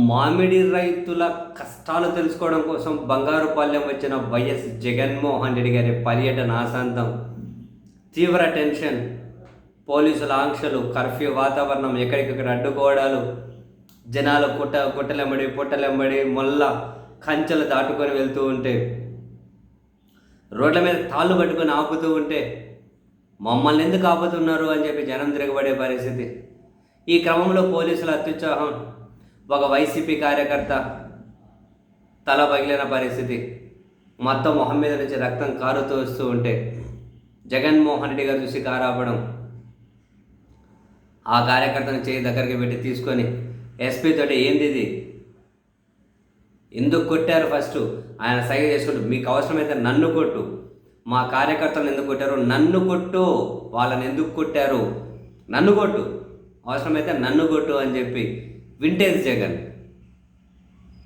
మామిడి రైతుల కష్టాలు తెలుసుకోవడం కోసం బంగారుపాలెం వచ్చిన వైఎస్ జగన్మోహన్ రెడ్డి గారి పర్యటన ఆశాంతం. తీవ్ర టెన్షన్, పోలీసుల ఆంక్షలు, కర్ఫ్యూ వాతావరణం, ఎక్కడికక్కడ అడ్డుకోవడాలు, జనాలు పుట్టలెంబడి మొల్ల కంచెలు దాటుకొని వెళ్తూ ఉంటే, రోడ్ల మీద తాళ్ళు పట్టుకొని ఆపుతూ ఉంటే, మమ్మల్ని ఎందుకు ఆపుతున్నారు అని చెప్పి జనం తిరగబడే పరిస్థితి. ఈ క్రమంలో పోలీసుల అత్యుత్సాహం, ఒక వైసీపీ కార్యకర్త తల పగిలిన పరిస్థితి, మొత్తం మొహం మీద నుంచి రక్తం కారుతూ వస్తూ ఉంటే జగన్మోహన్ రెడ్డి గారు చూసి కారాపడం, ఆ కార్యకర్తను చేయి దగ్గరికి పెట్టి తీసుకొని ఎస్పీ తోటి ఏంది ఇది, ఎందుకు కొట్టారు, ఫస్ట్ ఆయన సైగ చేసుకుంటూ మీకు అవసరమైతే నన్ను కొట్టు, మా కార్యకర్తలను ఎందుకు కొట్టారు, నన్ను కొట్టు, వాళ్ళని ఎందుకు కొట్టారు, నన్ను కొట్టు, అవసరమైతే నన్ను కొట్టు అని చెప్పి వింటేజ్ జగన్,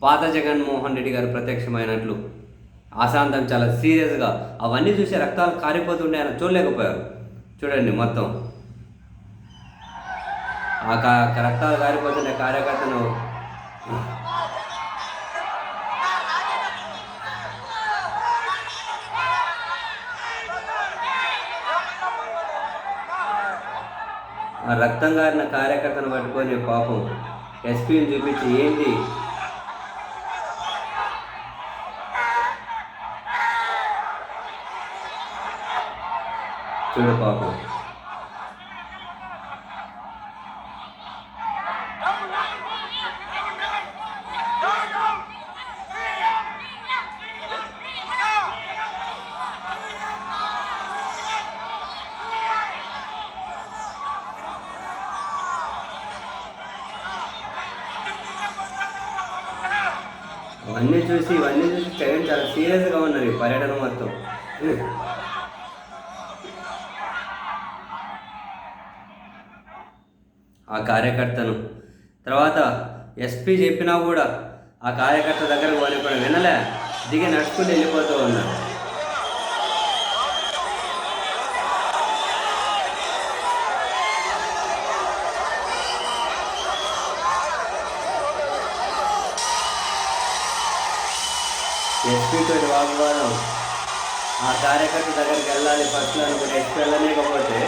పాత జగన్మోహన్ రెడ్డి గారు ప్రత్యక్షమైనట్లు ఆశాంతం చాలా సీరియస్గా అవన్నీ చూసి రక్తాలు కారిపోతుండే ఆయన చూడలేకపోయారు. చూడండి, మొత్తం ఆ రక్తాలు కారిపోతుండే కార్యకర్తను ఆ రక్తం గారిన కార్యకర్తను పట్టుకొని పాపం ఎస్పీని చూపించి ఏంటి చూడు పాపం, ఇవన్నీ చూసి జగన్ చాలా సీరియస్గా ఉన్నారు ఈ పర్యటన మొత్తం. ఆ కార్యకర్తను తర్వాత ఎస్పీ చెప్పినా కూడా ఆ కార్యకర్త దగ్గరకు పోనీ వినలే, దిగి నడుచుకుంటూ వెళ్ళిపోతూ ఉన్నారు. ఎస్పీ తోటి వాగ్వాదం, ఆ కార్యకర్త దగ్గరికి వెళ్ళాలి ఫస్ట్లో అనుకుంటే ఎస్పీ వెళ్ళలేకపోతే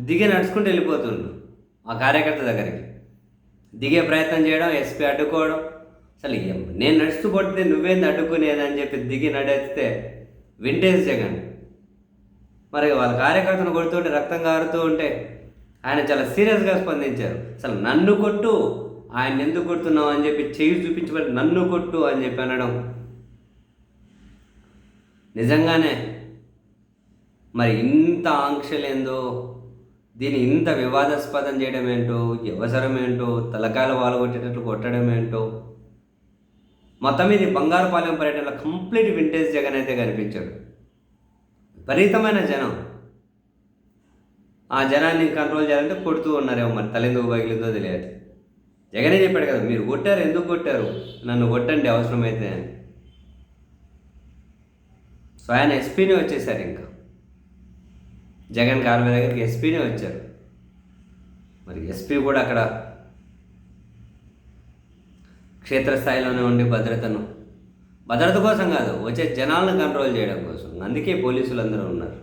దిగి నడుచుకుంటూ వెళ్ళిపోతుండ్రు ఆ కార్యకర్త దగ్గరికి. దిగే ప్రయత్నం చేయడం, ఎస్పీ అడ్డుకోవడం, అసలు నేను నడుస్తూ కొడితే నువ్వేంది అడ్డుకునేదని చెప్పి దిగి నడిస్తే వింటేజ్ జగన్. మరి వాళ్ళ కార్యకర్తను కొడుతుంటే రక్తం కారుతూ ఉంటే ఆయన చాలా సీరియస్గా స్పందించారు. అసలు నన్ను కొట్టు, ఆయన ఎందుకు కొడుతున్నావు అని చెప్పి చేయి చూపించబడి నన్ను కొట్టు అని చెప్పి అనడం నిజంగానే మరి ఇంత ఆంక్షలేందో, దీన్ని ఇంత వివాదాస్పదం చేయడం ఏంటో, అవసరం ఏంటో, తలకాయలు వాలగొట్టేటట్లు కొట్టడం ఏంటో, మొత్తం ఇది బంగారుపాలెం పర్యటనలో కంప్లీట్ వింటేజ్ జగన్ అయితే కనిపించాడు. విపరీతమైన జనం, ఆ జనాన్ని కంట్రోల్ చేయాలంటే కొడుతూ ఉన్నారేమో, మరి తలెందుకు పగిలిందో తెలియదు. జగనే చెప్పాడు కదా, మీరు కొట్టారు, ఎందుకు కొట్టారు, నన్ను కొట్టండి అవసరమైతే అని. సో ఆయన ఎస్పీని వచ్చేసారు, ఇంకా జగన్ కారు మీద దగ్గరికి ఎస్పీనే వచ్చారు. మరి ఎస్పీ కూడా అక్కడ క్షేత్రస్థాయిలోనే ఉండి భద్రత కోసం కాదు, వచ్చే జనాలను కంట్రోల్ చేయడం కోసం, అందుకే పోలీసులు అందరూ ఉన్నారు.